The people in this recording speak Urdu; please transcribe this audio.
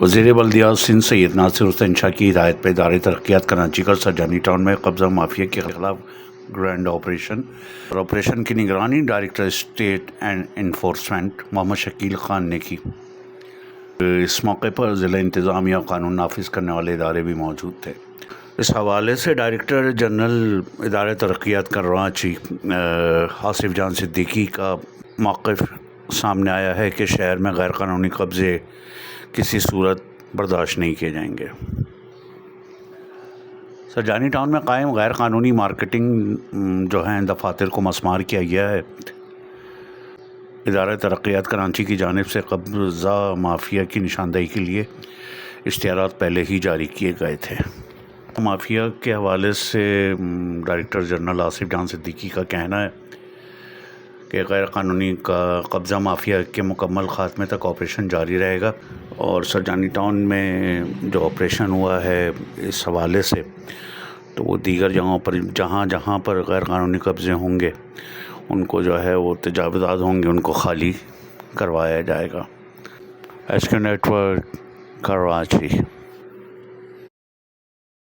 وزیر بلدیات سندھ سید ناصر حسین شاہ کی ہدایت پہ ادارہ ترقیات کراچی کا سرجانی ٹاؤن میں قبضہ مافیا کے خلاف گرینڈ آپریشن کی نگرانی ڈائریکٹر اسٹیٹ اینڈ انفورسمنٹ محمد شکیل خان نے کی۔ اس موقع پر ضلع انتظامیہ قانون نافذ کرنے والے ادارے بھی موجود تھے۔ اس حوالے سے ڈائریکٹر جنرل ادارہ ترقیات کراچی آصف جان صدیقی کا موقف سامنے آیا ہے کہ شہر میں غیر قانونی قبضے کسی صورت برداشت نہیں کیے جائیں گے۔ سرجانی ٹاؤن میں قائم غیر قانونی مارکیٹنگ جو ہیں دفاتر کو مسمار کیا گیا ہے۔ ادارہ ترقیات کراچی کی جانب سے قبضہ مافیا کی نشاندہی کے لیے اشتہارات پہلے ہی جاری کیے گئے تھے۔ مافیا کے حوالے سے ڈائریکٹر جنرل آصف جان صدیقی کا کہنا ہے کہ غیر قانونی قبضہ مافیا کے مکمل خاتمے تک آپریشن جاری رہے گا، اور سرجانی ٹاؤن میں جو آپریشن ہوا ہے اس حوالے سے تو وہ دیگر جگہوں پر جہاں پر غیر قانونی قبضے ہوں گے ان کو جو ہے وہ تجاوزات ہوں گے ان کو خالی کروایا جائے گا۔ ایس کے نیٹ ورک کراچی۔